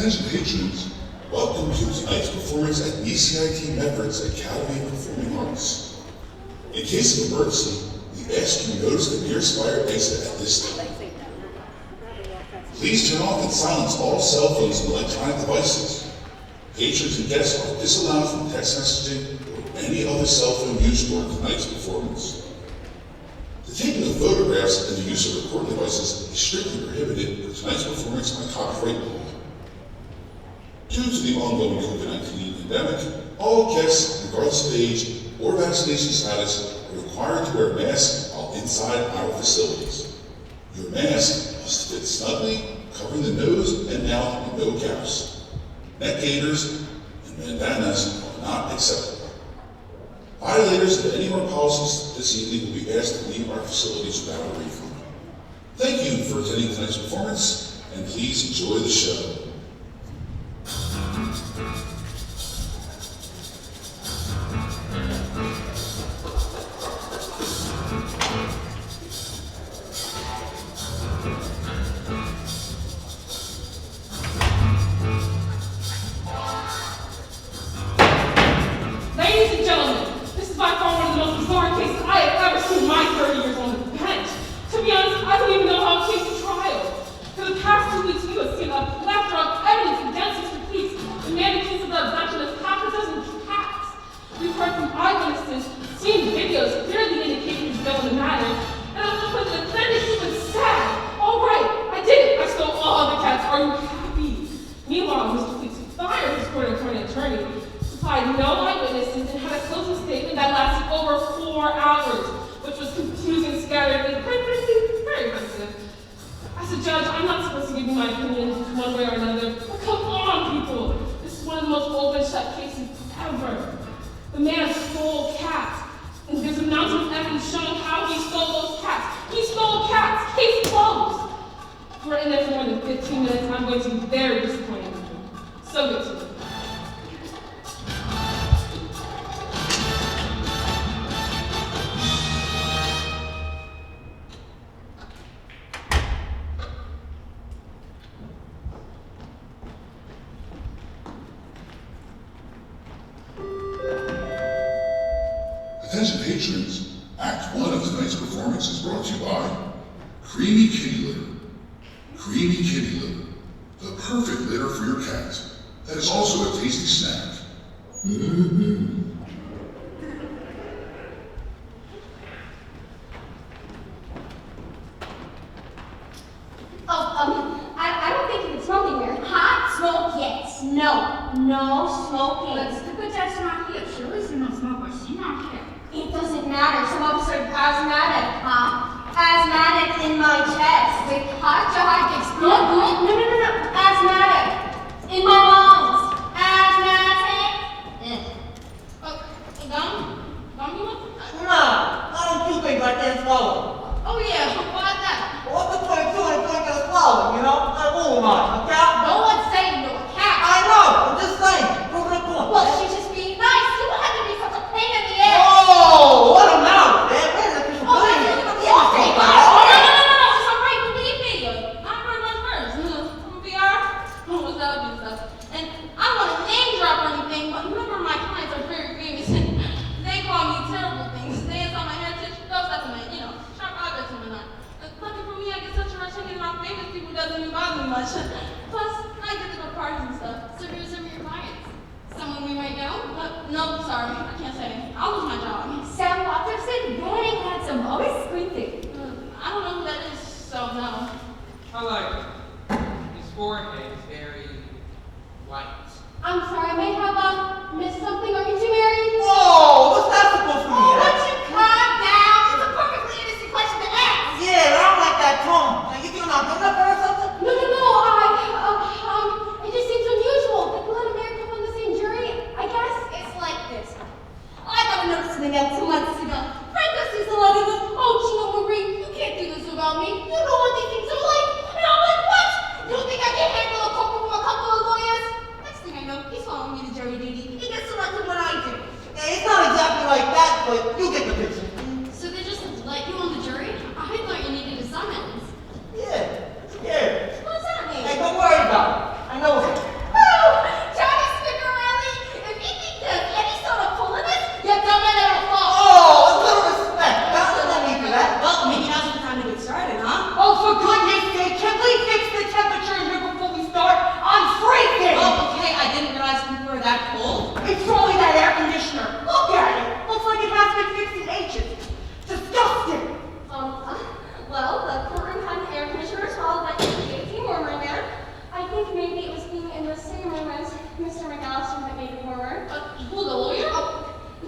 Attention patrons, welcome to tonight's performance at ECIT Medford's Academy of Performing Arts. In case of emergency, we ask you notice the nearest fire exit at this time. Please turn off and silence all cell phones and electronic devices. Patrons and guests are disallowed from text messaging or any other cell phone use during tonight's performance. The taking of photographs and the use of recording devices is strictly prohibited for tonight's performance by copyright law. Due to the ongoing COVID-19 pandemic, all guests, regardless of age or vaccination status, are required to wear masks while inside our facilities. Your mask must fit snugly, covering the nose and mouth with no gaps. Neck gaiters and bandanas are not acceptable. Violators of any of our policies this evening will be asked to leave our facilities without a refund. Thank you for attending tonight's performance, and please enjoy the show. Ladies and gentlemen, this is by far one of the most bizarre cases I have ever seen in my 30 years on the bench. To be honest, I don't even know how it came to trial. For the past 2 weeks, we have seen a plethora of evidence against Mr. Peace, the man accused of the abduction of half a dozen cats. We've heard from eyewitnesses, seen videos clearly indicating his guilt in the matter, and at one point the defendant even said, "All right, I did it. I stole all the cats. Are you happy?" Meanwhile, Mr. Peace fired his court-appointed attorney, supplied no eyewitnesses, and had a closing statement that lasted over 4 hours, which was confusing, scattered, and quite frankly, very offensive. As a judge, I'm not supposed to give you my opinion one way or another, but come on, people. This is one of the most open shut cases ever. The man stole cats, and there's a mountain of evidence showing how he stole those cats. He stole cats. Case closed. If we're in there for more than 15 minutes, I'm going to be very disappointed in you. So good to you. Attention patrons, Act 1 of tonight's performance is brought to you by Creamy Kitty Litter. Creamy Kitty Litter, the perfect litter for your cat. That is also a tasty snack. I don't think you can smoke in here. Hot smoke, yes. No smoking. But the good judge not here. Shirley's no smoker. She's not here. It doesn't matter. Some of us are asthmatic, huh? Asthmatic in my chest. With hot explode. No. Asthmatic. In my lungs. Asthmatic. Gum, you want? No, I don't do things like that swallow. Oh yeah, why that? Well, what's the point of doing a drink and a swallow, you know? Like, who am I, a cat? No one's saying you're a cat. I know, I'm just saying. Proving a point. Well, she's just being nice. You don't have to be such a pain in the ass. Oh, what a mouth, man. Where's the piece of Oh, pudding? that's Yeah, okay. okay. No, it's all right, believe me. I'm very much first. I'm gonna be what's that other stuff? And I don't want to name drop or anything, but remember my clients are very famous and they call me terrible things. They insult my heritage, those stuff in my, sharp objects and whatnot. Lucky for me, I get such a rush hanging around famous people doesn't even bother me much. Plus, I get to go to parties and stuff. So who's some of your clients? Someone we might know? No, sorry, I can't say. I'll lose my job. Sam Watterson, very handsome, always squinting. I don't know who that is, so no. I like it. His forehead is very white. I'm sorry, I may have missed something. Are you two married? Whoa, what's that supposed to mean? Oh, would you calm down? It's a perfectly innocent question to ask. Yeah, I don't like that tone. Now, you think I'm not good enough for her or something? No, it just seems unusual. Like, let a married couple in the same jury. I guess it's like this. I got a notice in the mail 2 months ago. Frank sees the letter goes, "Oh, Gina Marie, you can't do this without me. You know what these things are like." And I'm like, "What? You think I can handle a couple from a couple of lawyers?" Next thing I know, he's following me to jury duty. He gets selected when I do. Yeah, it's not exactly like that, but you get the picture. So they just let you on the jury? I thought you needed a summons. Yeah, I'm scared. What does that mean? Hey, don't worry about it. I know it.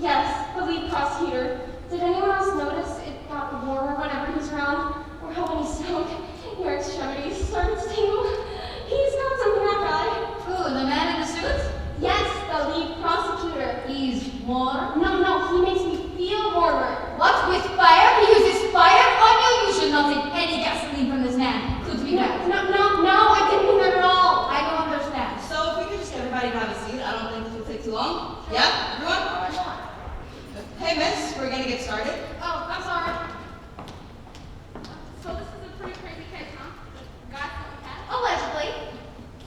Yes, the lead prosecutor. Did anyone else notice it got warmer whenever he's around? Or how when he's stoned, your extremities started to tingle? He's got something, that guy. Who, the man in the suit? Yes, the lead prosecutor. He's warm. No, he makes me feel warmer. What, with fire? He uses fire on you? You should not take any gasoline from this man. Could be bad. No, I didn't mean that at all. I don't understand. So if we could just get everybody to have a seat, I don't think this will take too long. Yeah, everyone? Hey, miss, we're gonna get started. Oh, I'm sorry. So this is a pretty crazy case, huh? Guy selling cats? Allegedly.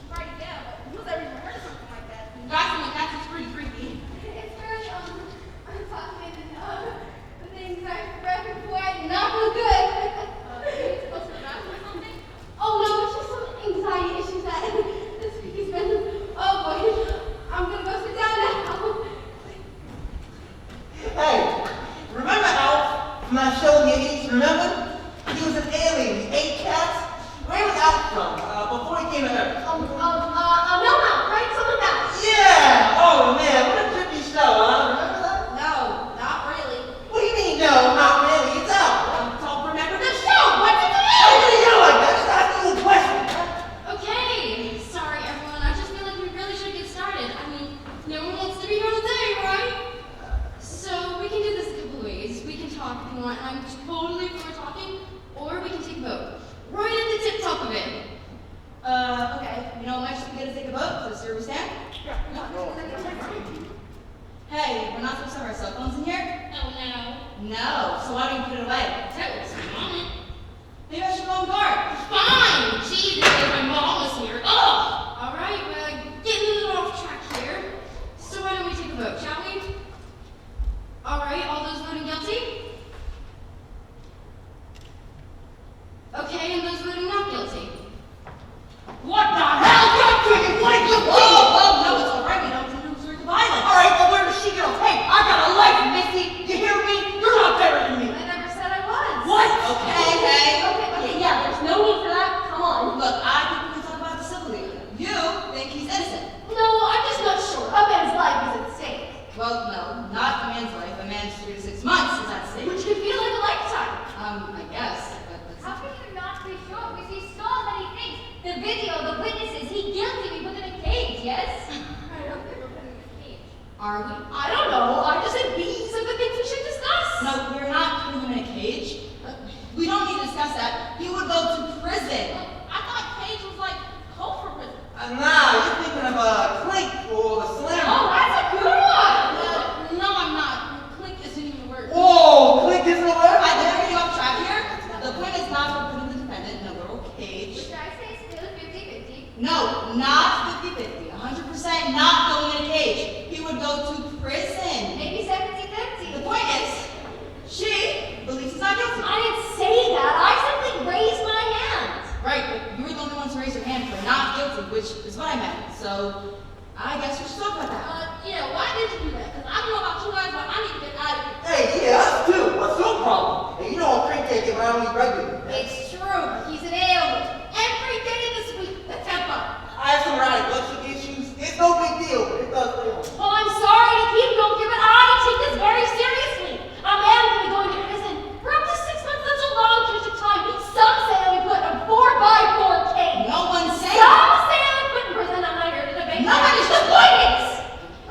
Right, yeah, but who's ever even heard of something like that? Guy selling cats is pretty creepy. It's very, undocumented, the things I've read before, not real good. You need to go to the bathroom or something? Oh no, it's just some anxiety issues that this week has been, oh boy, I'm gonna go sit down now. Hey, remember Alf from that show in the 80s? Remember? He was an alien. He ate cats. Where was Alf from? Before he came to Earth? Melmount, right? Someone else. Yeah! Oh man, what a trippy show, huh? Remember that? No, not really. What do you mean, no, not really? It's Alf. Don't remember the Show, what's it How do you know like that? Just asking you a question. Okay, sorry everyone. I just feel like we really should get started. I mean, no one wants to be here all day, right? So we can do this a couple ways. We can talk if you want. I'm totally for talking, or we can take a vote. Right at the tip top of it. Okay. You know what might just be good to take a vote? So, here we stand? Hey, we're not supposed to have our cell phones in here? Oh no. No. So why don't you put it away? Tell us, Mom. Maybe I should go in the car. Fine! Gee, because my mom was here. Ugh! Alright, we're getting a little off track here. So why don't we take a vote, shall we? Alright, all those voting guilty? Okay, and those voting not guilty? What the hell? God dang it, what are you Oh, no, it's alright. We don't resort to violence. Alright, well where is she going? Hey, I got a life, Missy. You hear me? You're not better than me. I never said I was. What? Okay. Yeah, there's no need for that. Come on. Look, I think we can talk about this civilly. You think he's innocent. No, I'm just not sure. A man's life is at stake. Well, no, not a man's life. A man's 3 to 6 months is at stake. Which could feel like a lifetime. I guess. But that's How can you not be sure? Because he saw many things. The video, the witnesses, he guilty. We put him in a cage, yes? I don't think we're putting him in a cage. Are we? I don't know. I just said these are the things we should discuss. No, we're not putting him in a cage. We don't need to discuss that. He would go to prison. I thought cage was like code for prison. Nah, you're thinking of Clink or the Slammer. Oh, that's a good one. No, I'm not. Click isn't even a word. Whoa, Clink isn't a word? I think we're getting off track here. The point is not for putting the defendant in a little cage. Which I say is still 50-50. No, not 50-50. 100% not going in a cage. He would go to prison. Maybe 70-50. The point is, she believes he's not guilty. I didn't say that. I simply raised my hand. Right, but you were the only one to raise your hand for not guilty, which is what I meant. So, I guess we should talk about that. Yeah, why did you do that? Because I don't know about you guys, but I need to get out of here. Hey, yeah, us too. What's your problem? Hey, you know Clink can't get around me regularly. It's true. He's an alien. Every day of this week, the temper. I have some erratic bloodsugar issues. It's no big deal, but it does fail. Well, I'm sorry to keep you here, but I take this very seriously. A man can be going to prison for up to 6 months. That's a long period of time. Some say I'll be put in a 4x4 cage. No one's saying Some say I'll be put in prison. I'm not here to debate. No one is The point is,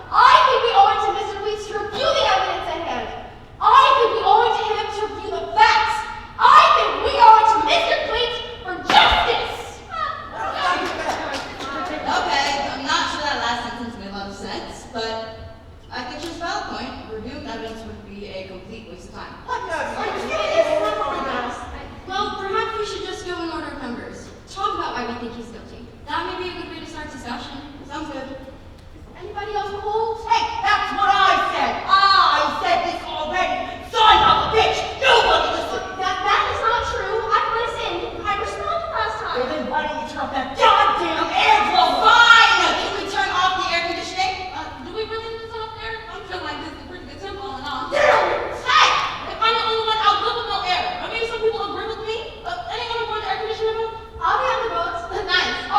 I think we owe it to Mr. Weeks to review the evidence at hand. I think we owe it to him to review the facts. I think we owe it to Mr. Weeks for justice. Okay, I'm not sure that last sentence made a lot of sense, but I think she's a valid point. Reviewing evidence would be a complete waste of time. Well, perhaps we should just go in order of numbers. Talk about why we think he's guilty. That may be a good way to start discussion. Sounds good. Anybody else hold? Hey, that's what I said. I said this already. Son of a bitch, nobody listened. That is not true. I listened. I responded last time. Well, then why don't you turn off that goddamn air blower? Fine! Can we turn off the air conditioning? Do we really need to turn up there? I'm feeling like this is a pretty good tempo all in all. Damn it! Hey! If I'm the only one, I'll live with no air. Or maybe some people agree with me. Anyone aboard the air conditioner room? I'll be on the boat. Nice.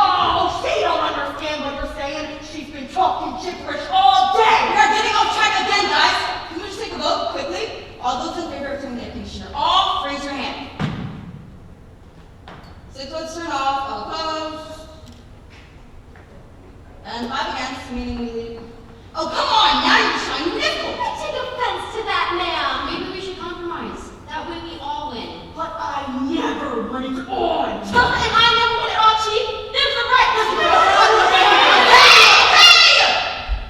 6 votes turn off, all opposed. And 5 against, meaning we leave. Oh, come on, now you're showing your nickel. I take offense to that, ma'am. Maybe we should compromise. That way we all win. But I never want it on. And I never want it all, Chief. There's the right. Hey!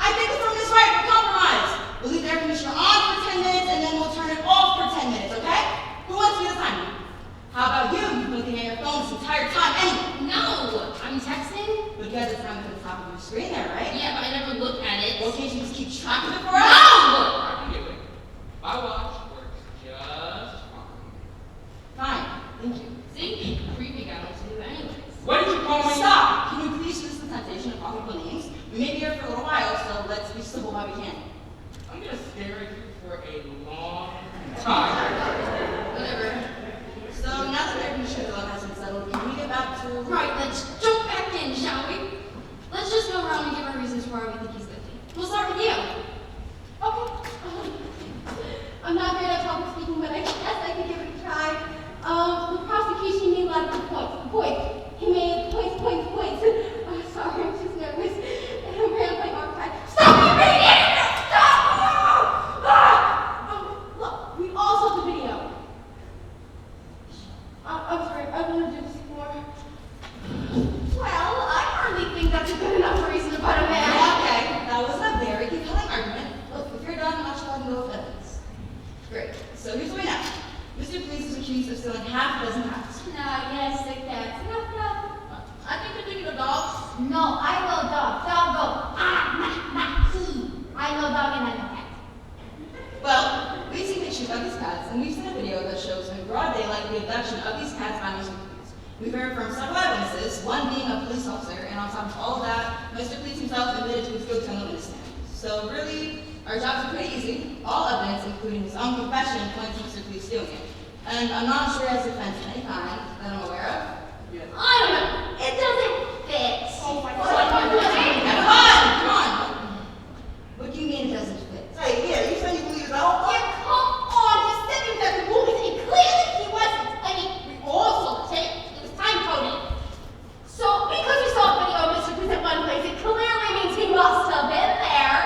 I think the firm is right, we'll compromise. We'll leave the air conditioner on for 10 minutes and then we'll turn it off for 10 minutes, okay? Who wants to be the timer? How about you? You've been looking at your phone this entire time anyway. No, I'm texting. But you have the time at the top of your screen there, right? Yeah, but I never look at it. Well, can't you just keep track of it for us? No! I can do it. My watch works just fine. Fine, thank you. See? Creepy guy wants to do it anyways. What did you call me? Stop! Can you please resist the temptation of calling people names? We may be here for a little while, so let's be civil while we can. I'm gonna stare at you for a long time. Whatever. So now that the air conditioner zone has been settled, can we get back to... Right, let's jump back in, shall we? Let's just go around and give our reasons for why we think he's guilty. We'll start with you. Okay. I'm not great at public speaking, but I guess I can give it a try. The prosecution made a lot of good points. He made points. Oh, sorry, I'm just nervous. And I'm rambling archive. Stop reading! Stop! Look, we all saw the video. I'm sorry, I want to do this more. Well, I hardly think that's a good enough reason to put a man. Okay, that was a very compelling argument. Look, if you're done, I'll try to go with evidence. Great. So here's what we know. Mr. Police is accused of stealing half a dozen cats. Yes, sick cats. No. I think you're thinking of dogs. No, I know dog. Dog go. I know dog and I know cat. Well, we've seen pictures of these cats, and we've seen a video that shows in broad daylight the abduction of these cats by Mr. Police. We've heard from several eyewitnesses, one being a police officer, and on top of all of that, Mr. Police himself admitted to his guilt on the witness stand. So really, our jobs are pretty easy. All evidence, including his own confession, points to Mr. Police stealing it. And I'm not sure he has defense of any kind that I'm aware of. I don't know. It doesn't fit. Oh my Come on! What do you mean it doesn't fit? Hey, yeah, you say you believe it all? Yeah, come on. He's stepping back the movies and clearly he wasn't. I mean, we all saw the tape. It was time coded. So, because we saw a video of Mr. Police at one place, it clearly means he must have been there.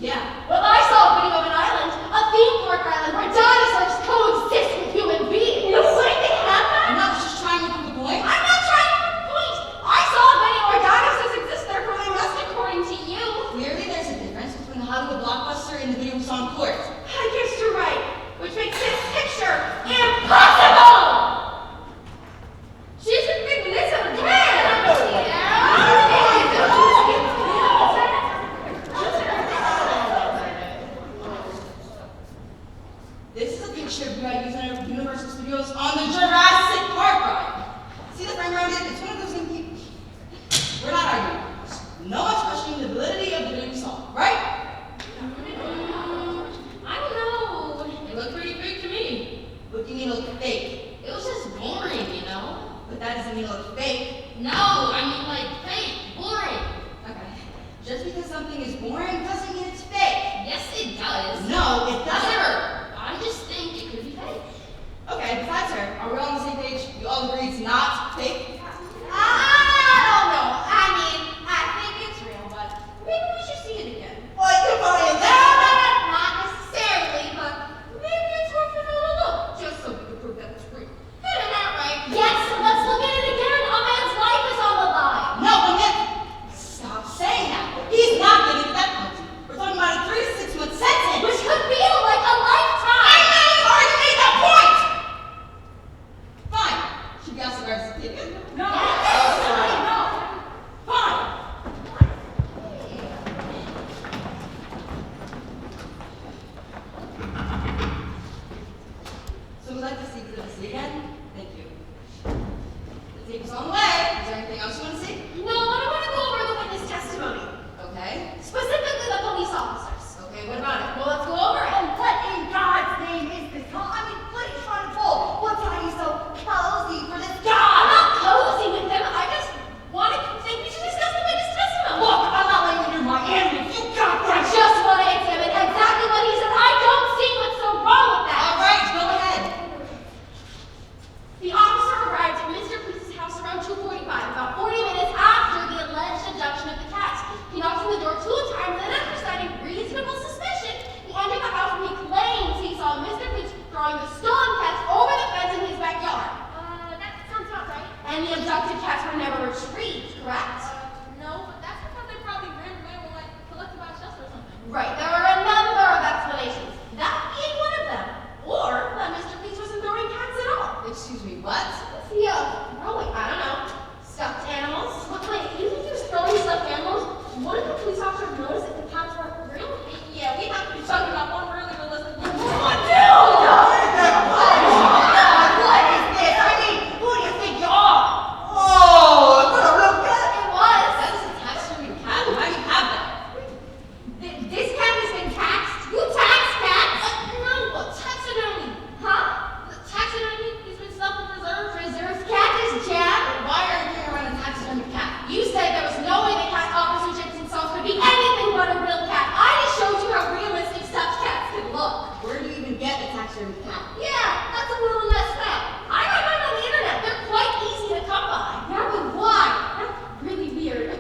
Yeah. Well, I saw a video of an island, a theme park island, where dinosaurs coexist with human beings. The way they have that? I'm not just trying to prove a point. I'm not trying to prove a point. I saw a video where dinosaurs exist, therefore they must, according to you. Clearly, there's a difference between the Hollywood blockbuster and the video we saw in court. I guess you're right, which makes this picture impossible. She's a big miss of a This is a picture we got used in our Universal Studios on the Jurassic Park ride. See the frame around it? It's one of those things we're not arguing. No one's questioning the validity of the video we saw, right? I don't know. It looked pretty fake to me. What do you mean it looked fake? It was just boring, you know? But that doesn't mean it looked fake. No, I mean like fake, boring. Okay. Just because something is boring doesn't mean it's fake. Yes, it does. No, it doesn't. Whatever. I just think it could be fake. Okay, besides her, are we all on the same page? We all agree it's not fake? I don't know. I mean, I think it's real, but maybe we should see it again. What, you're buying No, that? not necessarily, but maybe it's worth another look, just so we can prove that it's real. Isn't that right? Yes, let's look at it again. A man's life is on the line. No, but man, stop saying that. He's not getting the death penalty. We're talking about a 3 to 6 month sentence. Which could feel like a lifetime. I know you've already made that point. Fine. Should we ask the guards to take it? No. No. Fine. So we'd like to see the C again. Thank you. The tape is on the way. Is there anything else you want to see? No, but I want to go over the witness testimony. Okay. Specifically the police officers. Okay, what about it? Well, let's go over it. And what in God's name is this? Huh? I mean, what are you trying to pull? What's why are you so cozy for this guy? I'm not cozy with him. I And the abducted cats were never retrieved, correct? No, but that's because they probably ran away or like collected by a shelter or something. Right, there are a number of explanations. That being one of them. Or that Mr. Cleese wasn't throwing cats at all. Excuse me, what? Yeah, throwing, I don't know, stuffed animals. What, wait, you think he was throwing stuffed animals? Wouldn't the police officer have noticed if the cats weren't real? Yeah, we have to be talking about one really realistic thing. What is this? I mean, who do you think you are? Oh, is that a real cat? It was. That's a taxidermy cat. Why do you have that? This cat has been taxed. You tax cats? No, taxidermy. Huh? Taxidermy, he's been stuffed in reserve. Preserved cat is jam. Why are you carrying around a taxidermy cat? You said there was no way the cat Officer James himself could be anything but a real cat. I just showed you how realistic stuffed cats can look. Where do you even get a taxidermy cat? Yeah, that's a little messed up. I read mine on the internet. They're quite easy to come by. Yeah, but why? That's really weird.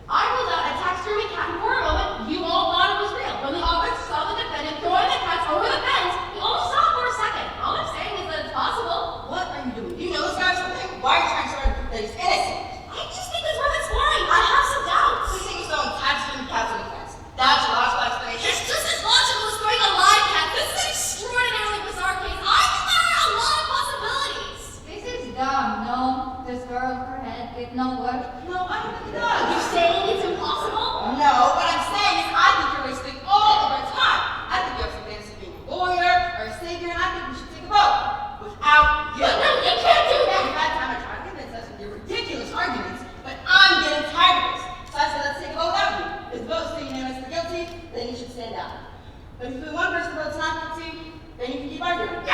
I ruled out a taxidermy cat, and for a moment, you all thought it was real. When the officer saw the defendant throwing the cats over the fence, you almost saw it for a second. All I'm saying is that it's possible. What are you doing? Do you know this guy or something? Why are you trying to argue that he's innocent? I just think it's worth exploring. I have some doubts. So you think he's throwing taxidermy cats on the fence? That's your logical explanation? It's just as logical as throwing a live cat. This is an extraordinarily bizarre case. I think there are a lot of possibilities. This is dumb, no? This girl, her head did not work. No, I don't think it Are you does. saying it's impossible? No, what I'm saying is I think you're wasting all of our time. I think you have some fantasy being a lawyer or a savior, and I think we should take a vote. Without you. But no, you can't do that. You've had time to try to convince us with your ridiculous arguments, but I'm getting tired of this. So I said let's take a vote without you. If the vote's unanimous for guilty, then you should stand down. But if one person votes not guilty, then you can keep arguing. Fine!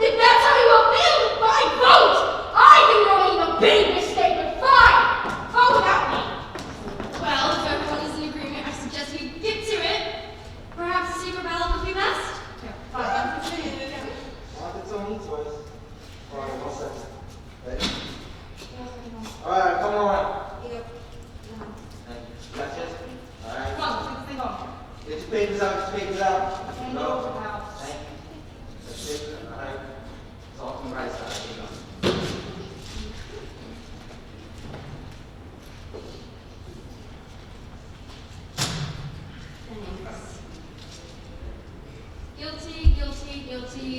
If that's how you all feel, fine, vote! I think we're making a big mistake, but fine! Vote without me! Well, if everyone is in agreement, I suggest we get to it. Perhaps a secret ballot would be best. Its own choice. All right, 1 second. Ready? All right, come on. Thank you. Got this? All right. Come on, let's think on. Get your papers out, get your papers out. Thank Go. you. Thank you. That's it. All right. It's all from the right side. Here you go. Guilty, guilty, guilty,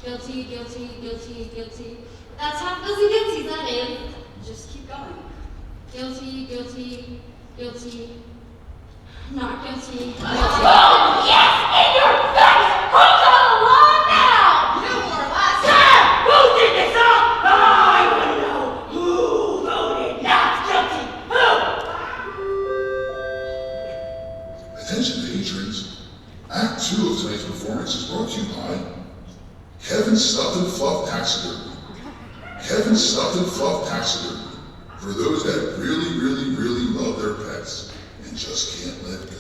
guilty, guilty, guilty, guilty. That's half a dozen guilties, that is. Just keep going. Guilty, guilty, guilty. Not guilty. Oh, yes! In your face! Who's on the law now? You more or less. Sir! Who did this up? I want to know who voted not guilty. Who? Attention patrons. Act 2 of tonight's performance is brought to you by Kevin Stuffed and Fluff Taxidermy. Kevin Stuffed and Fluff Taxidermy. For those that really, really, really love their pets and just can't let go.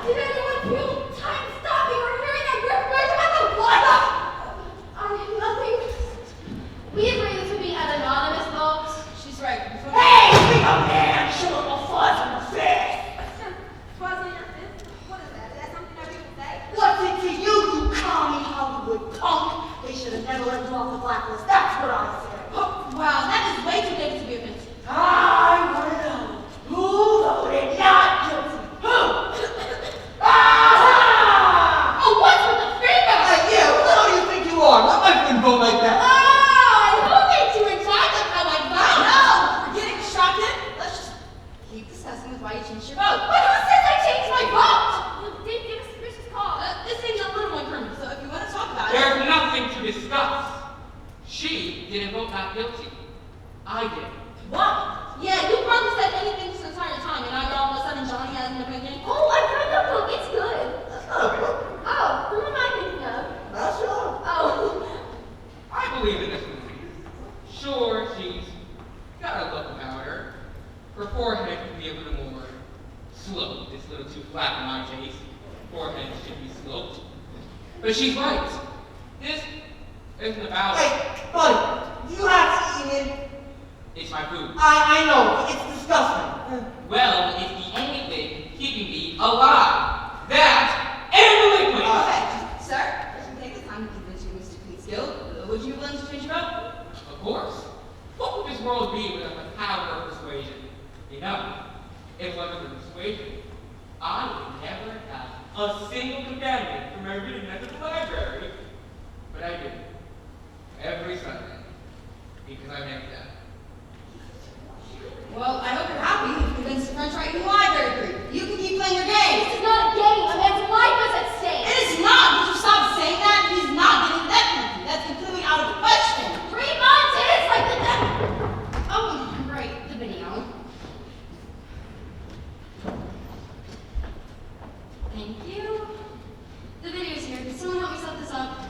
Did anyone feel time stopping or hearing that riff noise about the blood? Nothing. We agree this would be an anonymous vote. She's right. Hey, big old man, show a little fuzz in the face. Fuzz in your fist? What is that? Is that something that people say? What's it to you, you commie Hollywood punk? They should have never let you off the blacklist. That's what I said. Wow, that is way too big to be offensive. I want to know who voted not guilty. Who? Ah! Oh, what's with the finger? Hey, yeah, who the hell do you think you are? My wife wouldn't vote like that. Ah! Who thinks you in charge of how I vote? No, we're getting distracted. Let's just keep discussing with why you changed your vote. But who says I changed my vote? You did give a suspicious call. This seems a little incriminating, so if you want to talk about it. There's nothing to discuss. She didn't vote not guilty. I did. What? Yeah, you probably said anything this entire time, and now all of a sudden Johnny has an opinion. Oh, I read the book. It's good. Oh, who am I thinking of? Not sure. Oh. I believe in this movie. Sure, she's got a look about her. Her forehead could be a little more sloped. It's a little too flat in my taste. Forehead should be sloped. But she's right. This isn't about Hey, buddy, you have to eat it. It's my food. I know, it's disgusting. Well, it's the only thing keeping me alive. That and the liquid. Hey, just a single companion from my reading at the library. But I do. Every Sunday. Because I make that. Well, I hope you're happy you've convinced the French right in the library group. You can keep playing your game. This is not a game. A man's life is at stake. It is not. Would you stop saying that? He's not getting that penalty. That's completely out of the question. 3 months. It is like the death. Oh, right, the video. Thank you. The video's here. Can someone help me set this up?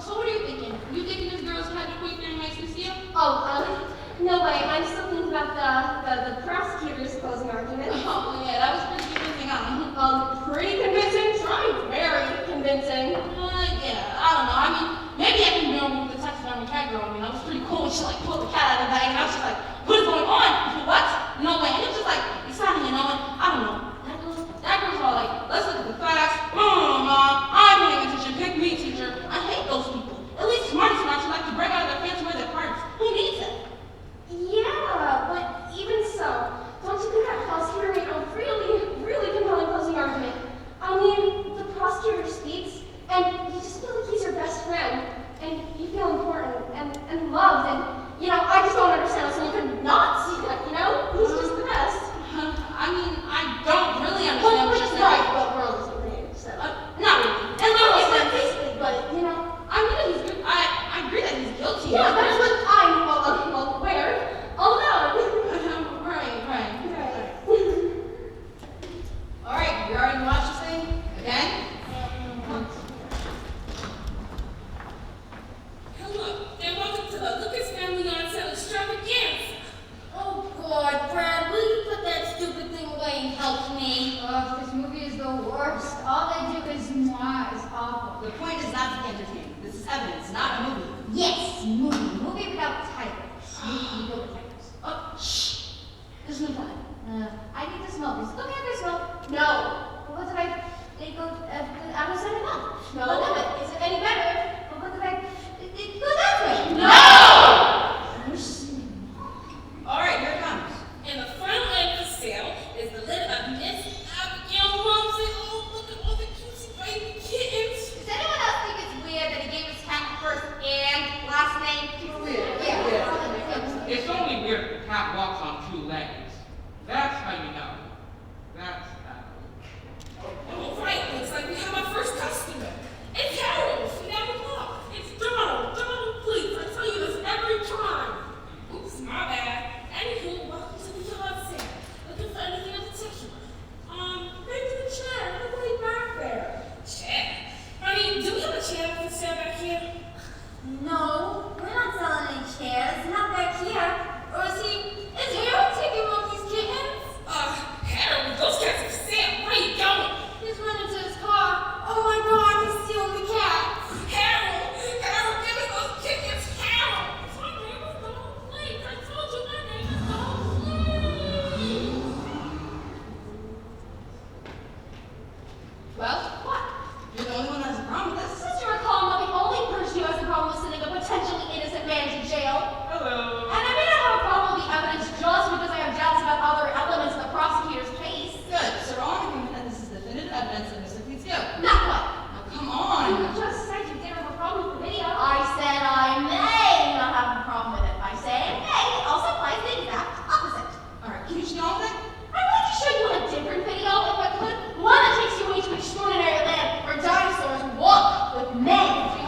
So what are you thinking? You thinking this girl's kind of quick and makes me see him? Oh, no way. I'm still thinking about the prosecutor's closing argument. Oh, yeah, that was pretty convincing, huh? Pretty convincing? Trying very convincing. Yeah, I don't know. I mean, maybe I can remember the taxidermy cat girl. I mean, that was pretty cool. She, like, pulled the cat out of the bag, and I was just like, what is going on? What? No way. And it was just, like, exciting, you know? And I don't know. That girl's all like, let's look at the facts. I'm paying attention. Pick me, teacher. I hate those people. At least smarty smarts who like to break out of their fancy ways at parties. Who needs it? Yeah, but even so, don't you think that prosecutor made a really compelling closing argument? I mean, the prosecutor speaks, and you just feel like he's your best friend, and you feel important and loved, and, you know, I just don't understand how someone could not see that, you know? He's just the best. I mean, I don't really understand what you're saying. Right, but we're on the same page, so. Not really. In literal Okay, but sense. basically, but, you know. I mean that he's good. I agree that he's guilty. Yeah, that's what I'm well aware. Although. Right. All right, you already watched this thing? Again? Hello, and welcome to the Lucas Family on Sale Extravaganza. Oh, God, Brad, will you put that stupid thing away and help me? This movie is the worst. All they do is mwah, is awful. The point is not to be entertained. This is evidence, not a movie. Yes, movie. Movie without titles. You go with titles. Oh, shh. There's no time. I need to smell this. Look at this smell. No. What did it go out of sight enough? No. Look at it. Is it any better? What did it go that way? No! All right, here it comes. And the final end of the sale is the lid of Miss Abigail Rumsey. Oh, look at all the cutesy baby kittens. Does anyone else think it's weird that he gave his cat first and last name? Yeah. It's only weird if the cat walks on 2 legs. That's how you know. That's how. All right, looks like we have our first customer. It's Harold from down the block. It's Donald. Donald, please. I tell you this every time. Oops, my bad. Anywho, welcome to the yard sale. Looking for anything in particular? Maybe the chair. Look way back there. Chair? Honey, do we have a chair for sale back here? No, we're not selling any chairs. Not back here. Or is Harold taking all these kittens? Harold, those cats are for sale. Where are you going? He's running to his car. Oh my God, he's stealing the cats. Harold, give me those tickets, Harold. My name is Donald, please. I told you my name is Donald, please. Well, what? You're the only one that has a problem with this. Since you recall, I'm not the only person who has a problem with sending a potentially innocent man to jail. Hello. And I may not have a problem with the evidence just because I have doubts about other elements of the prosecutor's case. Good. So we're all in agreement that this is definitive evidence of Mr. Cleet's guilt. Not what? Now, come on. You just said you didn't have a problem with the video. I said I may not have a problem with it. By saying may also implies the exact opposite. All right, can you just get on with it? I'd like to show you a different video if I could. One that takes you away to extraordinary land where dinosaurs walk with men.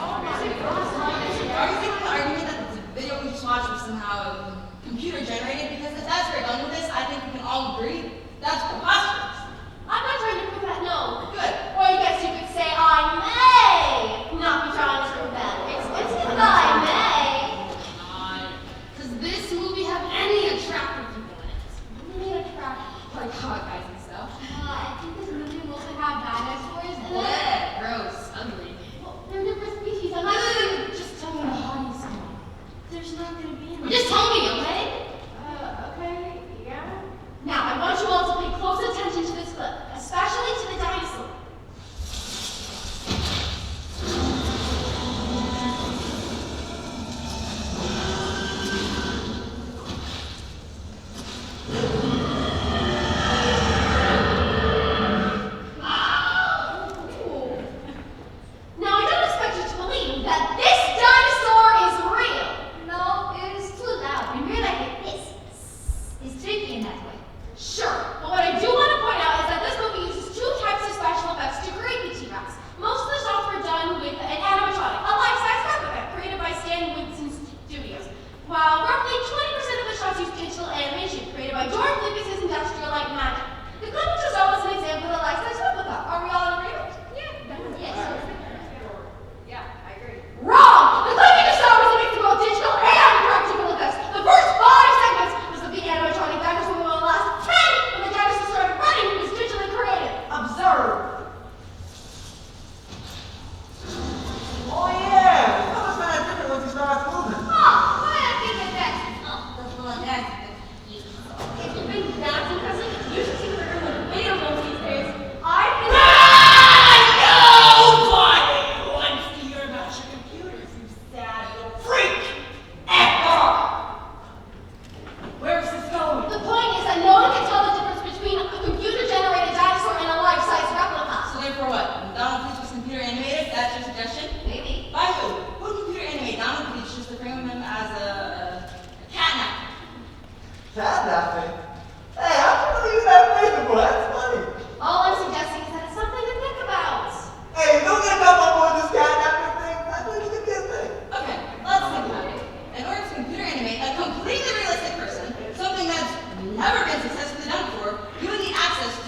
Are you thinking the argument that the video we just watched was somehow computer generated? Because if that's where you're going with this, I think we can all agree that's preposterous. I'm not trying to prove that, no. Good. Or I guess you could say I may not be trying to prove that. It's that I may. Does this movie have any attractive people in it? What do you mean attractive? Like hot guys and stuff. I think this movie will also have dinosaurs in it. Bleh, gross, ugly. Well, they're different species. I'm not saying just tell me the hotties. There's not going to be any. Just tell me, okay? Okay, yeah. Now, I want you all to pay close attention to this clip, especially to the dinosaur.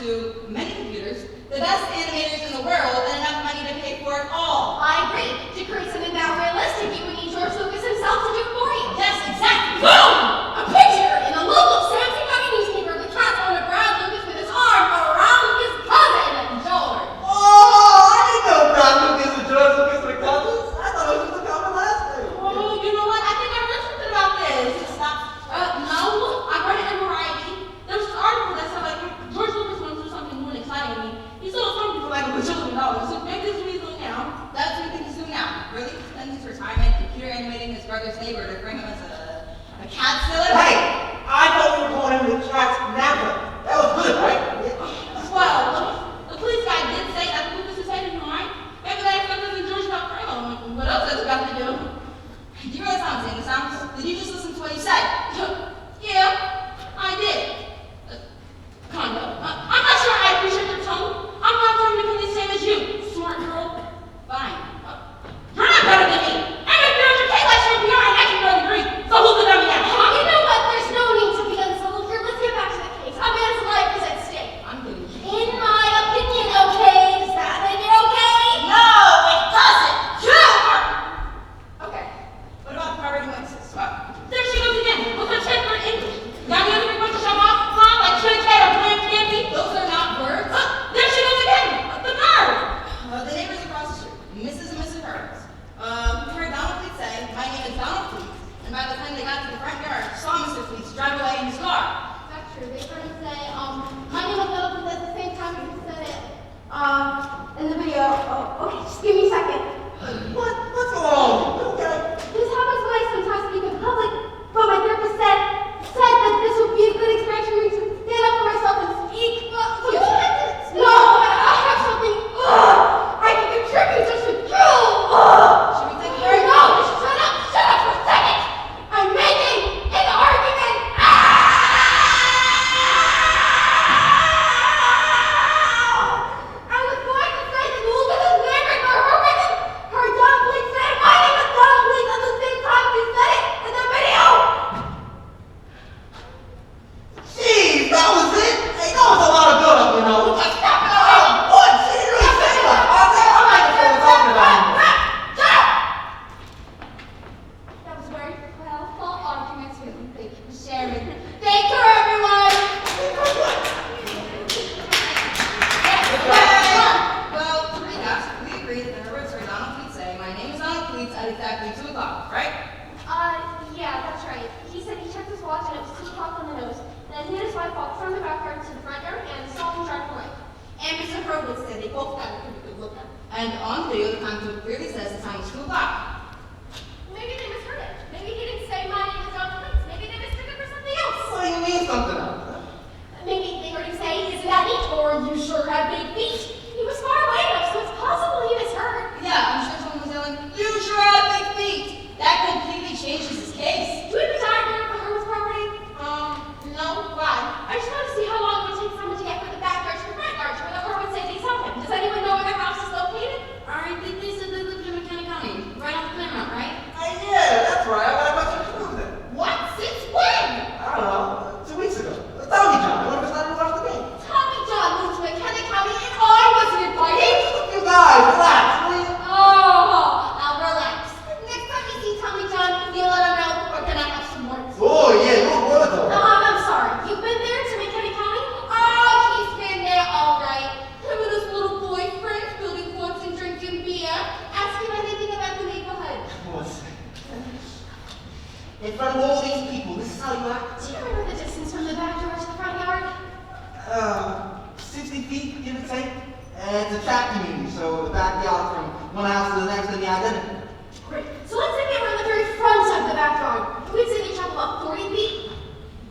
to many computers, the best animators in the world, and enough money to pay for it all. I agree. To create something that realistic, you would need George Lucas himself to do it for you. Yes, exactly. Boom! A picture in a local Samson County newspaper of the cat owner Brad Lucas with his arm around his cousin, George. Oh, I didn't know Brad Lucas and George Lucas were cousins. I thought it was just a common last name. Oh, you know what? I think I read something about this. No, I read it in Variety. There was an article that said, like, George Lucas wants to do something new and exciting. I mean, he sold something for like $1 bajillion. So maybe this is what he's doing now. That's what you think he's doing now. Really? Spend his retirement computer animating his brother's neighbor to bring him as a cat stealer? Hey, I thought we were calling him the cat's napper. That was good, right? Well, the police guy did say that Lucas is headed him, right? Maybe that expenses in George got criminal. What else has it got to do? Do you realize how insane this sounds? Did you just listen to what you said? Yeah, I did. Kinda. I'm not sure I appreciate your tone. I'm not trying to be the same as you, smart girl. Fine. You're not better than me. I made 300K last year in PR and I can run degree. So who's the dummy now? You know what? There's no need to be unsettled here. Let's get back to the case. A man's life is at stake. I'm kidding. In my opinion, okay? Does that make it okay? No, it doesn't. Okay. What about the priority witnesses? There she goes again. With her temper in English. Got me other people to show off? Huh? Like Trinity or Plan Candy? Those are not words. There she goes again. The nerve. The neighbors across the street, Mrs. and Mrs. Hurts, who heard Donald Fleet say, "My name is Donald Fleet," and by the time they got to the front yard, saw Mr. Fleet drive away in his car. That's true. They heard him say, my name is Donald at the same time as he said it, in the video. Oh, okay, just give me a second. What's going on? You okay? This happens when I sometimes speak in public, but my therapist said that this would be a good experience for me to stand up for myself and speak. You have to speak. No, I have something I can contribute just to you. Should we take a break? No, shut up for a second. I'm making an argument. I was going to say that Lucas is married for her reason. Her Donald Fleet said my name is Donald Fleet at the same time she said it in the video. Jeez, that was it? Hey, that was a lot of build-up, you know. Just stop it. What? She didn't really say much. I'm not even sure we're talking about anymore. That was very helpful arguments with you. Thank you for sharing. Thank you, everyone. Well, to recap, we agreed that the Herberts heard Donald Fleet say, "My name is Donald Fleet" at exactly 2 o'clock, right? Yeah, that's right. He said he checked his watch and it was 2 o'clock on the nose. Then he and his wife walked from the backyard to the front yard and saw him drive away. And Mr. Hurwitz said they both got a pretty good look at him. And on video, the time code clearly says the time is 2 o'clock. Maybe they misheard it. Maybe he didn't say my name is Donald Fleet. Maybe they mistook it for something else. What do you mean something else? Maybe they heard him say, "Isn't that neat?" or "You sure have big feet." He was far away enough, so it's possible he misheard. Yeah, I'm sure someone was yelling, "You sure have big feet." That completely changes his case. Do we have a diagram for Herman's property? No. Why? I just want to see how long it would take someone to get from the backyard to the front yard to where the Hermans say they saw him. Does anyone know where their house is located? I think they said they lived in McKenna County, right off the Claremont, right? Hey, yeah, that's right. I got a bunch of clues then. What? Since when? I don't know. 2 weeks ago. Tell me, John. What if it's not even watched the game? Tommy John moved to McKenna County and I wasn't invited. You guys, relax, will you? Oh, I'll relax. Next time you see Tommy John, you let him know we're gonna have some words. Oh, yeah, you're good, though. I'm sorry. You've been there to McKenna County? Oh, he's been there all right. Him and his little boyfriend building forts and drinking beer. Ask him anything about the neighborhood. In front of all these people, this is how you act? Do you remember the distance from the backyard to the front yard? 60 feet, give or take. And it's a trap community, so the backyard from one house to the next in the identical. Great. So let's say they were in the very front of the backyard. We'd say they traveled about 40 feet.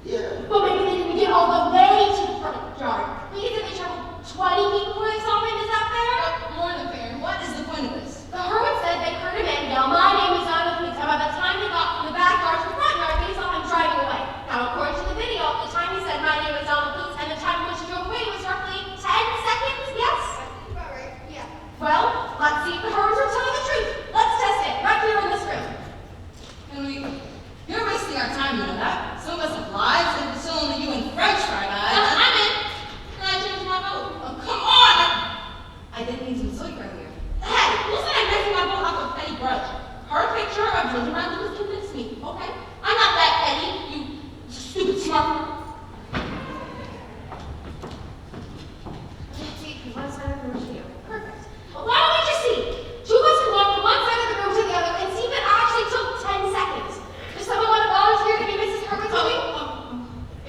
Yeah. But maybe they didn't get all the way to the front yard. We could say they traveled 20 feet before they saw him. Is that fair? More than fair. What is the point of this? The Hermit said they heard him and yell, "My name is Donald Fleet." And by the time they got from the backyard to the front yard, they saw him driving away. Now, according to the video, the time he said, "My name is Donald Fleet," and the time in which he drove away was roughly 10 seconds. Yes? About right. Yeah. Well, let's see if the Hermits are telling the truth. Let's test did things with Zoe earlier. Hey, who said I'm making my book out of petty grudge? Her picture of Julie Randall convinced me, okay? I'm not that petty, you stupid smart. Let's see, one side of the room to the other. Perfect. Well, why don't we just see? Two of us can walk from one side of the room to the other and see if it actually took 10 seconds. Does someone want to volunteer to be Mrs. Herbert's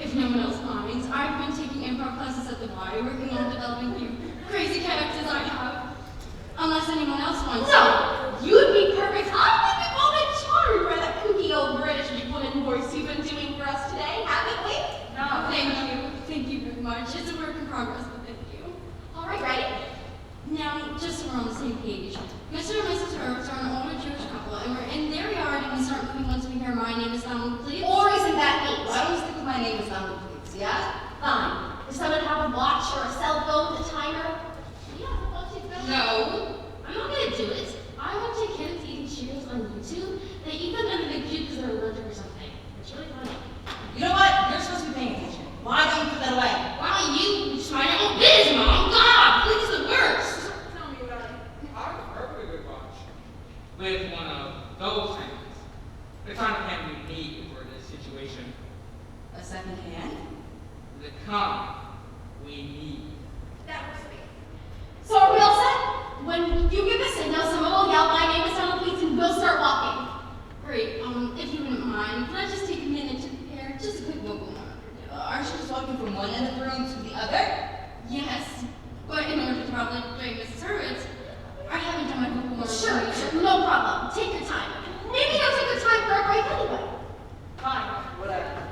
If no one else minds, I've been taking improv classes at the Y, working on developing the crazy characters I have. Unless anyone else wants to. No, you'd be perfect. I think we've all been charmed by that kooky old British woman voice you've been doing for us today, haven't we? No, thank you. Thank you very much. It's a work in progress, but thank you. All right, ready? Now, just so we're on the same page, Mr. and Mrs. Hurwitz are an older Jewish couple, and we're in their yard, and we start moving once we hear My Name is Donald, please. Or isn't that neat? Why don't we stick with My Name is Donald, please, yeah? Fine. Does someone have a watch or a cell phone with a timer? Yeah, I'll take that. No, I'm not gonna do it. I want to take kids eating Cheetos on YouTube. They eat them and they puke because they're allergic or something. It's really funny. You know what? You're supposed to be paying attention. Why don't you put that away? Why you just mind your own biz, Mom? God, please, the worst. Tell me about it. I would perfectly good watch with one of those things. The kind of hand we need for this situation. A second hand? The kind we need. That was me. So are we all set? When you give the signal, someone will yell, My name is Donald, please, and we'll start walking. Great, if you wouldn't mind, can I just take a minute to prepare just a quick vocal number? Aren't you just walking from one end of the room to the other? Yes, but in order to probably play Mrs. Hurwitz, I haven't done my vocal number. Sure, no problem. Take your time. Maybe now's a good time for a break anyway. Fine, whatever.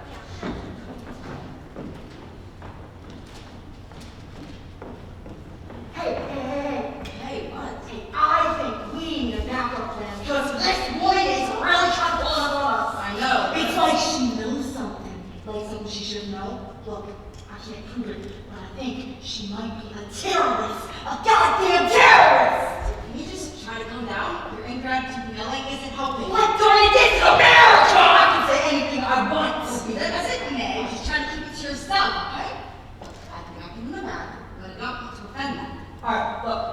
Hey, what? I think we need a backup plan because this woman is really trying to pull it on us. I know. It's like she knows something, like something she should know. Look, I can't prove it, but I think she might be a terrorist, a goddamn terrorist. Can you just try to calm down? Your ingratitude yelling isn't helping. What darn it is America? I can say anything I want. That's it, Meg. Just trying to keep it to yourself, okay? I think I'll give him the back, but I don't want to offend them. All right, look,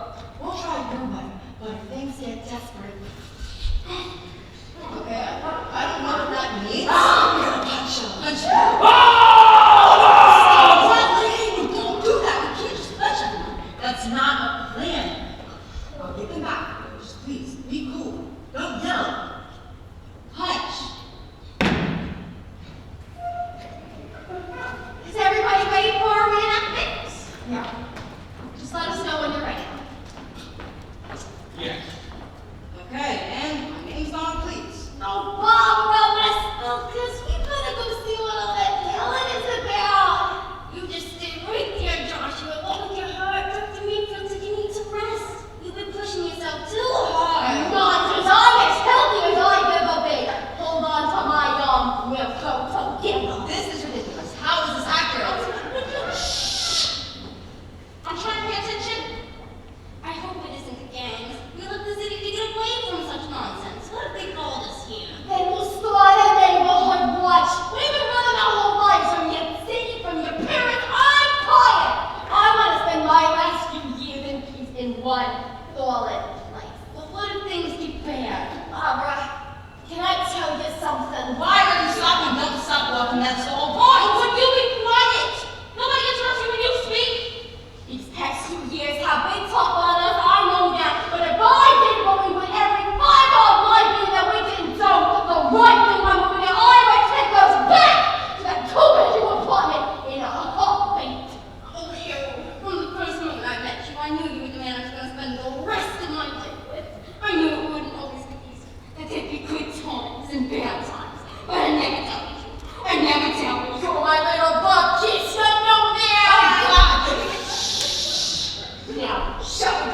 we'll try your way, but if things get desperate, Okay, I don't know what that means. I'm gonna punch you. Punch you. Stop! Don't do that. We can't just punch him. That's not a plan. I'll give him back. Just please, be cool. Don't yell. Punch. Is everybody ready for our reenactment? Yeah. Just let us know when you're ready. Yes. Okay, and my name's Donald, please. Oh, Barbara, let's because we better go see what all that yelling is about. You just stay right there, Joshua. What would you hurt? Dr. Mayfield said you need to rest. You've been pushing yourself too hard. Nonsense, I'm as healthy as I've ever been. Hold on to my arm, we'll go together. This is ridiculous. How is this accurate? I'm trying to pay attention. I hope it isn't a gang. We left the city to get away from such nonsense. What if they called us here? Then we'll start a neighborhood watch. We've been running our whole lives from your city, from your parents. I'm tired. I want to spend my last few years in peace in one solid place. But what if things get bad? Barbara, can I tell you something? Why are you stopping? Don't stop walking. That's the whole point. Would you be quiet? Nobody interrupts you when you speak. These past 2 years have been tough on us, I know that. But if I did what we would every fiber of my being that we didn't do the right thing by moving it, I would take us back to that two-bedroom apartment in a heartbeat. Oh, Leo, from the first moment I met you, I knew you were the man I was going to spend the rest of my life with. I knew it wouldn't always be easy. That there'd be good times and bad times. But I never doubted you. I never doubted you. You're my little buck kiss, you know that. Oh, God. Now, shut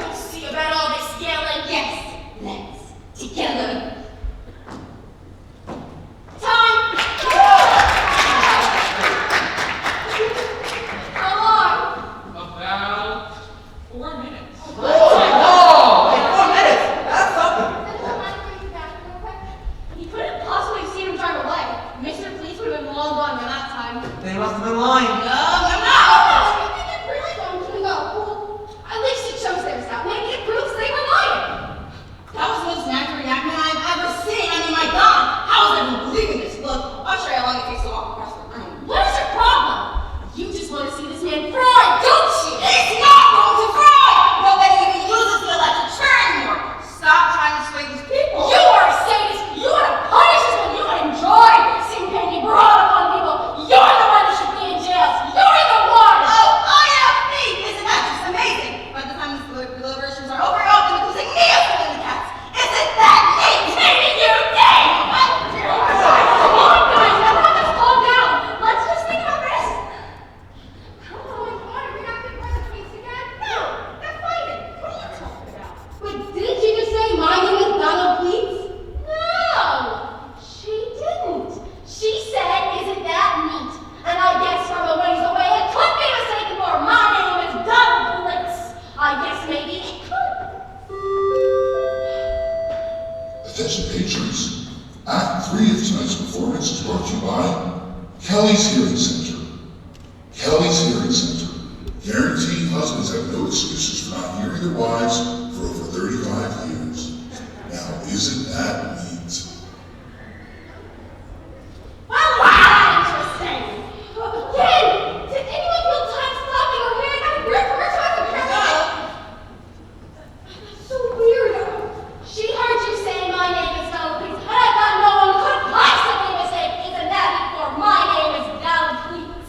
Act 3 of tonight's performance is brought to you by Kelly's Hearing Center. Kelly's Hearing Center. Guaranteeing husbands have no excuses for not hearing their wives for over 35 years. Now, isn't that neat? Interesting. Again, did anyone feel time stopping or hearing that weird commercial as a parent? That's so weird. She heard you say my name is Donald, please, and I thought no one could possibly mistake Cincinnati for my name is Donald, please.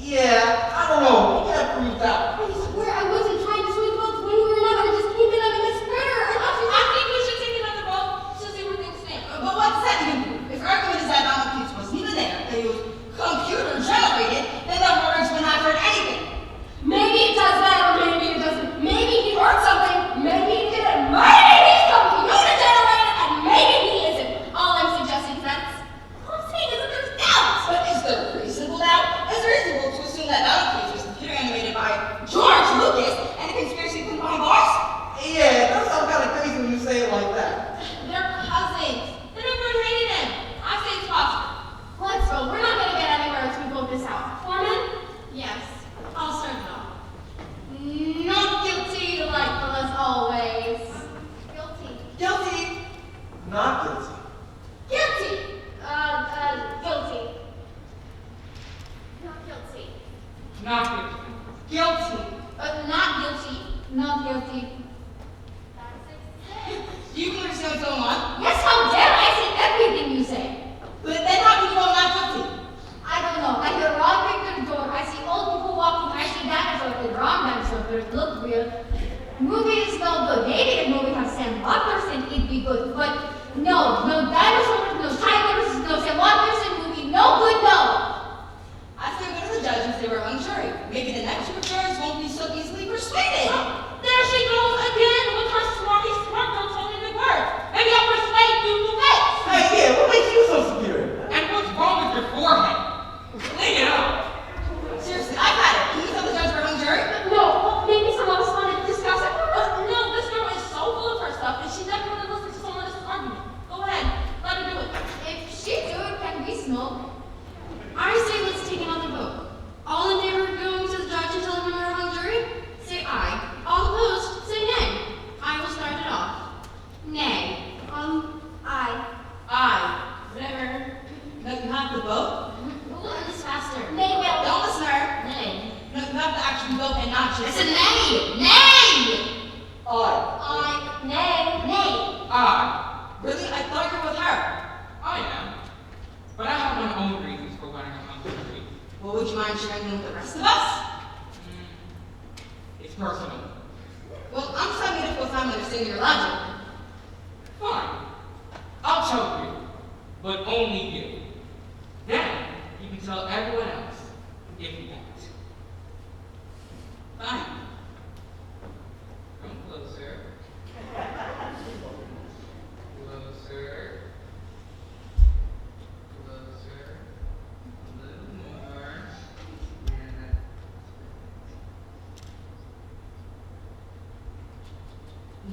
Yeah, I don't know. We gotta prove that. I swear I wasn't trying to swing the boats when we were not. I just came in under this murder. I think we should take it on the boat to see where things stand. But what's that even do? If your argument is that Donald Keats wasn't even there, that he was computer generated, then the murders would not hurt anything. Maybe it does matter, maybe it doesn't. Maybe he heard something, maybe he didn't. Maybe he's computer generated, and maybe he isn't. All I'm suggesting is that all I'm saying is that there's doubts. But is there reasonable doubt? Is it reasonable to assume that Donald Keats was computer animated by George Lucas and a conspiracy put behind bars? Yeah, that sounds kind of crazy when you say it like that. They're cousins. They never hated him. I say it's possible. Let's go. We're not gonna get anywhere until we vote this out. Foreman? Yes, I'll start it off. Not guilty, delightful as always. Guilty. Guilty. Not guilty. Guilty. Guilty. Not guilty. Not guilty. Guilty. Not guilty. Not guilty. Do you understand what's going on? Yes, how dare I say everything you say? But then how can you vote not guilty? I don't know. I hear Ron Victor door. I see old people walking. I see dinosaurs with wrong dinosaurs, but it looks weird. Movie is no good. Maybe the movie has Sam Watterson, it'd be good. But no dinosaurs, no tigers, no Sam Watterson movie. No good, no. I say go to the judge and say we're hung jury. Maybe the next group of jurors won't be so easily persuaded. There she goes again with her smart girl telling me words. Maybe I'll persuade you to wait. Hey, yeah, what makes you so superior? And what's wrong with your forehead? Clean it up. Seriously, I've had it. Can you tell the judge we're hung jury? No, maybe someone else wanted to discuss it. No, this girl is so full of herself and she never want to listen to someone else's argument. Go ahead, let her do it. If she do it, can we smoke? I say let's take another vote. All in favor of going to the judge and telling him we're a hung jury? Say aye. All opposed, say nay. I will start it off. Nay. Aye. Whatever. No, you have to vote. Who will end this faster? Nay, Bill. Don't listen to her. Nay. No, you have to actually vote and not I just. said nay! Nay! Aye. Nay. Really? I thought you were with her. I am. But I have my own reasons for wanting a hung jury. Well, would you mind sharing them with the rest of us? It's personal. Well, I'm just having a difficult time understanding your logic. Fine. I'll tell you, but only you. Then you can tell everyone else if you want. Fine. Come closer. Closer. Closer. A little more. And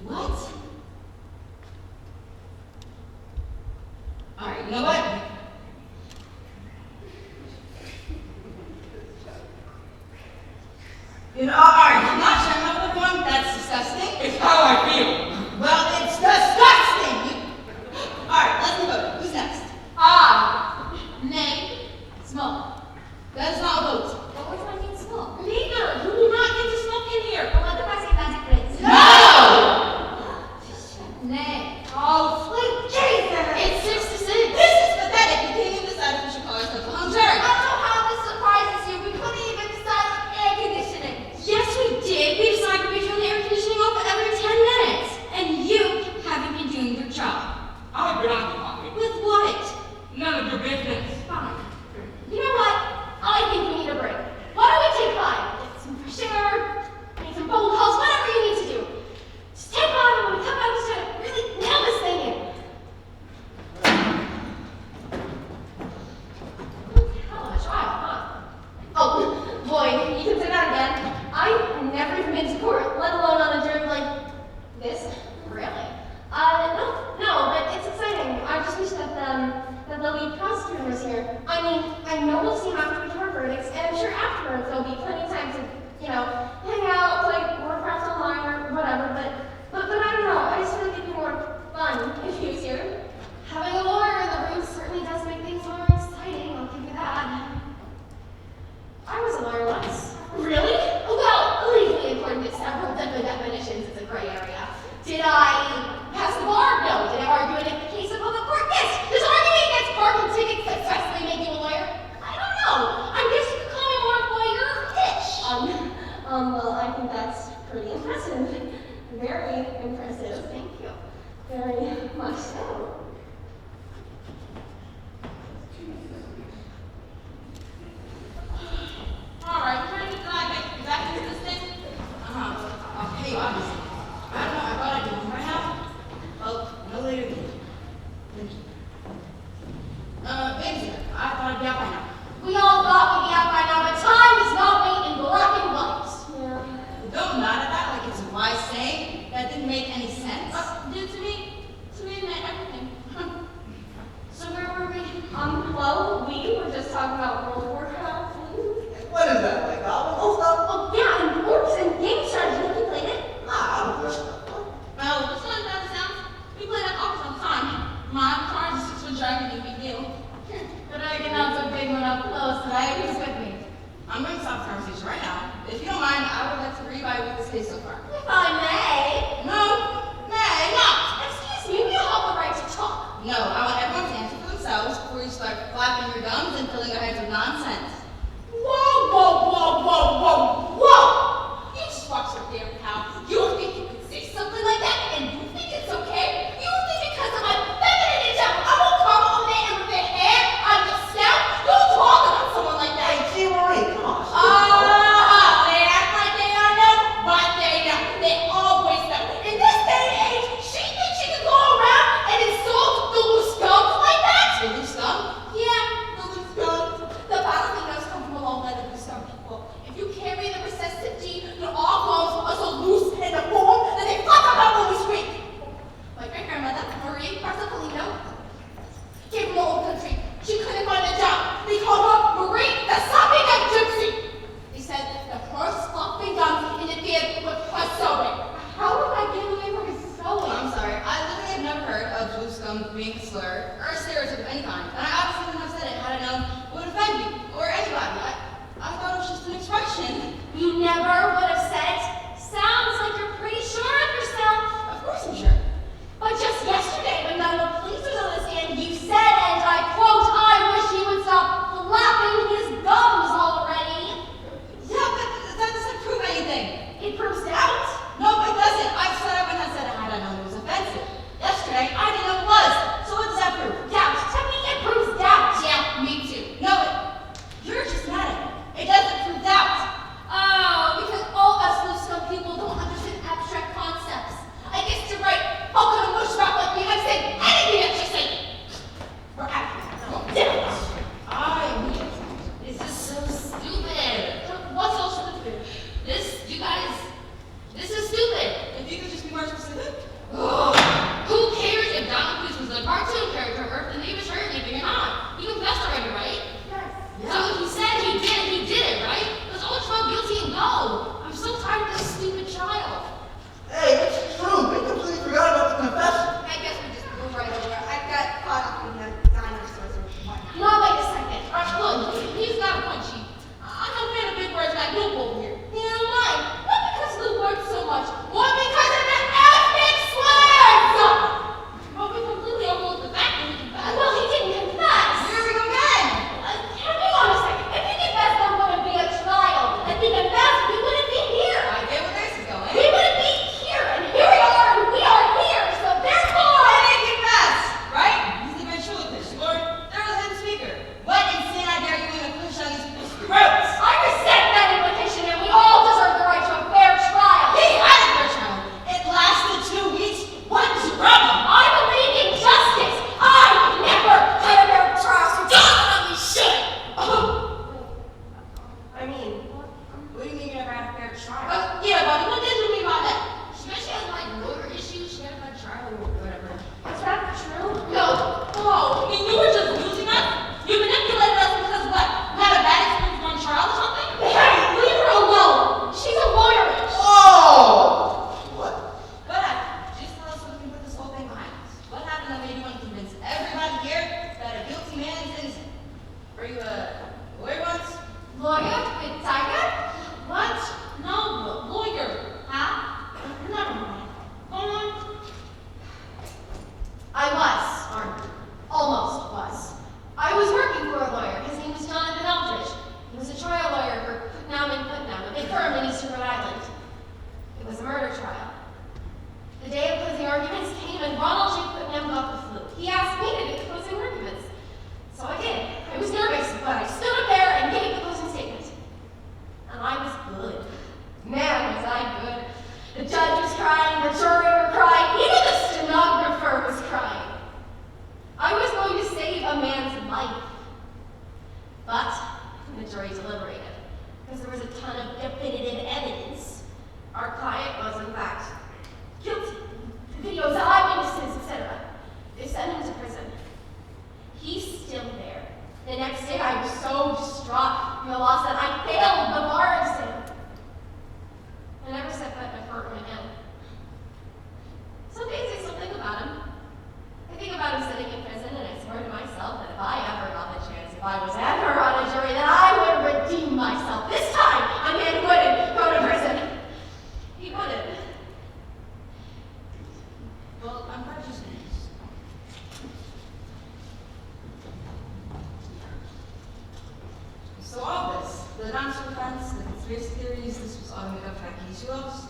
What? Alright, you know what? think that's pretty impressive. Very impressive. Thank you. Very much so. Alright, we're ready to get back into this thing? I'll pay you, obviously. I don't know, I thought I'd do it right now. Well, no later than babysitter, I thought I'd be out by now. We all thought we'd be out by now, but time does not wait in black and white. Yeah. Don't nod at that like it's a wise saying. That didn't make any sense. Dude, to me, it meant everything. So where were we? Well, we were just talking about World War Cup. What is that, like novel stuff? Oh, yeah, and orcs and game strategy. Have you played it? Well, it's not that it sounds. We play that office all the time. My car's a 6-foot dragon, no big deal. But I can have a big one up close, and I who's with me. I'm going to stop the conversation right now. If you don't mind, I would like to reevaluate this case so far. If I may. No, may not. Excuse me, we all have the right to talk. No, I want everyone to answer for themselves before you start flapping your gums and filling your heads with nonsense. Whoa! You just watch your damn mouth. You think you can say something like that, and you think it's okay? You think because of my femininity, I won't come on there and with their hair on the snout? Don't talk about someone like that. Hey, G. Marie, come on. They act like they don't know, but they know. They always know. In this day and age, she thinks she can go around and insult the loose scum like that? The loose scum? Yeah, the loose scum. The Balafinos come from a long line of loose scum people. If you carry the recessive gene, your all bones are so loose in the form that they fuck up when we speak. My great-grandmother, Marie Bartolino, came from the old country. She couldn't find a job. They called her Marie the Sopping and Gypsy. They said that her slopping guns interfered with her sewing. How would I get away from his sewing? I'm sorry, I literally have never heard of blue scum being a slur or a stereotype of any kind. And I obviously wouldn't have said it had I known it would offend you or anybody. I thought it was just an expression. You never would have said it. Sounds like you're pretty sure of yourself. Of course I'm sure. But just yesterday, when none of the police was on the stand, you said, and I quote, I wish he would stop flapping his gums already. Yeah, but that doesn't prove anything. It proves doubt. No, it doesn't. I said I wouldn't have said it had I known it was offensive. Yesterday, I didn't know it was. So what does that prove? Doubt. To me, it proves doubt. Yeah, me too. No, you're just mad at me. It doesn't prove doubt. Oh, because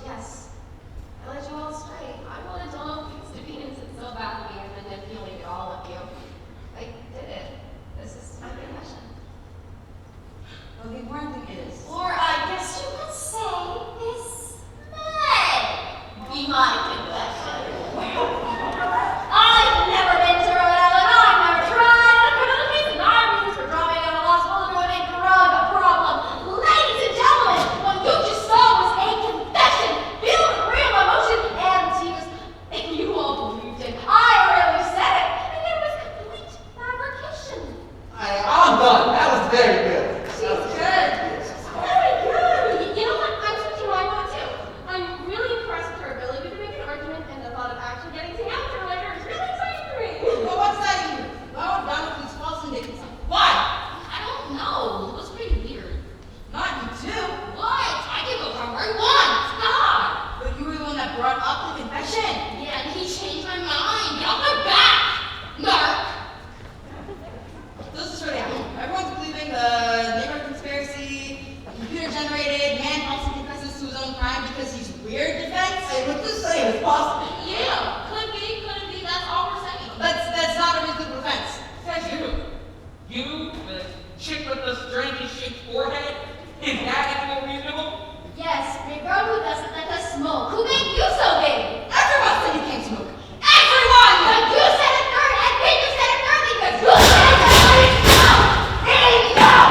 Yes. I led you all astray. I wanted all of things to be innocent so badly and manipulated all of you. I did it. This is my confession. Well, the important thing is, Or I guess you could say this may be my confession. I've never been to Rhode Island. I've never tried. I've heard of the reason. My reasons for dropping out of law school to a drug problem. Ladies and gentlemen, what you just saw was a confession filled with real emotion and tears. And you all believed it. I really said it. And it was complete fabrication. I'm done. That was very good. She's good. Very good. You know what? I'm switching my vote too. I'm really impressed with her ability to make an argument, and the thought of actually getting to answer later is really exciting for me. well, what's that even? Well, Donald pleads false and Dickinson. Why? I don't know. It was pretty weird. Not you too. What? I can go however I want. God. But you were the one that brought up the confession. Yeah, and he changed my mind. Get off my back. Narc. This is for the album. Everyone's believing the neighborhood conspiracy, computer-generated, man falsely confesses to his own crime because he's weird defense. Hey, what this saying is possible. Yeah, couldn't be. That's all we're saying. That's not a reasonable defense. Says you, the chick with the strangely shaped forehead, is that any more reasonable? Yes, Big Bro who doesn't let us smoke. Who made you so big? Everyone said you can't smoke. Everyone! But you said it third, and then you said it thirdly because you said it enough! Enough!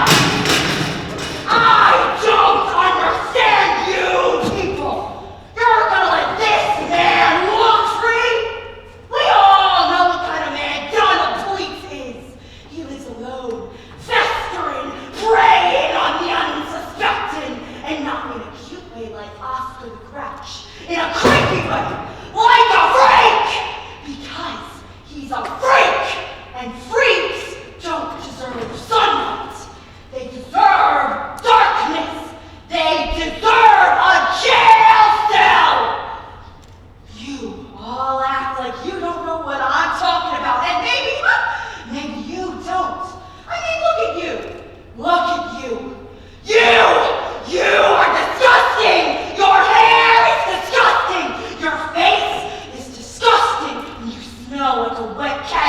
I don't understand you people. You're gonna let this man walk free? We all know what kind of man Donald Pleats is. He lives alone, festering, preying on the unsuspecting, and not in a cute way like Oscar the Grouch, in a creepy way, like a freak! Because he's a freak, and freaks don't deserve sunlight. They deserve darkness. They deserve a jail cell. You all act like you don't know what I'm talking about, and maybe you don't. I mean, look at you. Look at you. You are disgusting. Your hair is disgusting. Your face is disgusting. And you smell like a wet cat.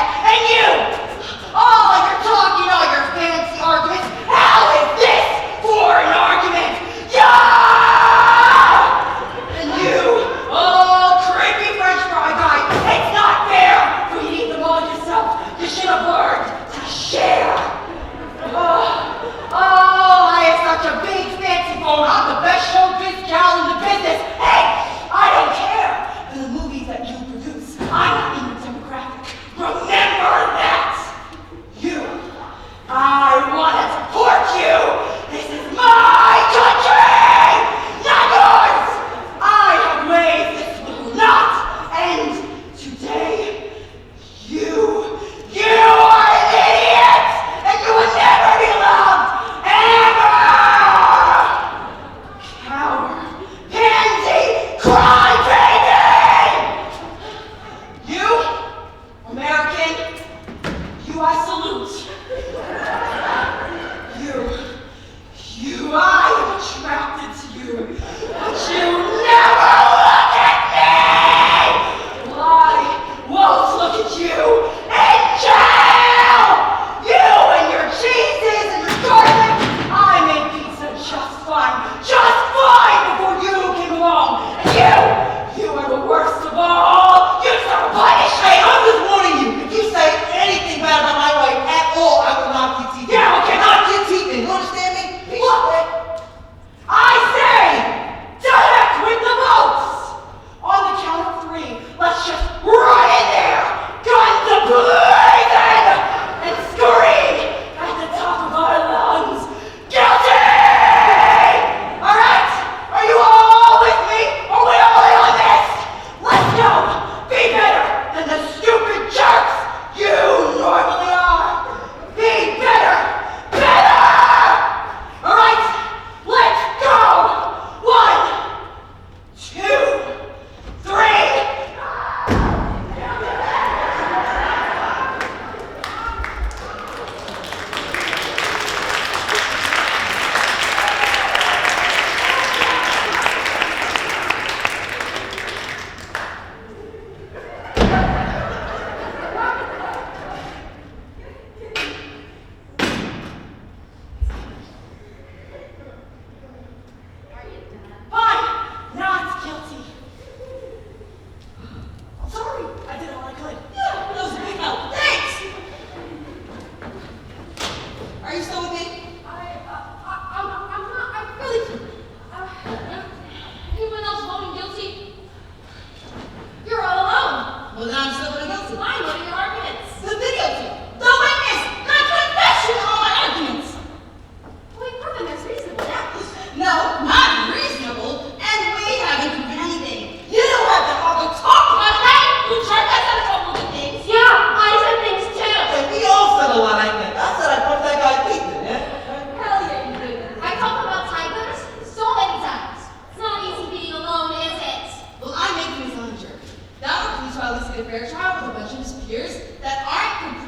get a fair trial with a bunch of his peers that aren't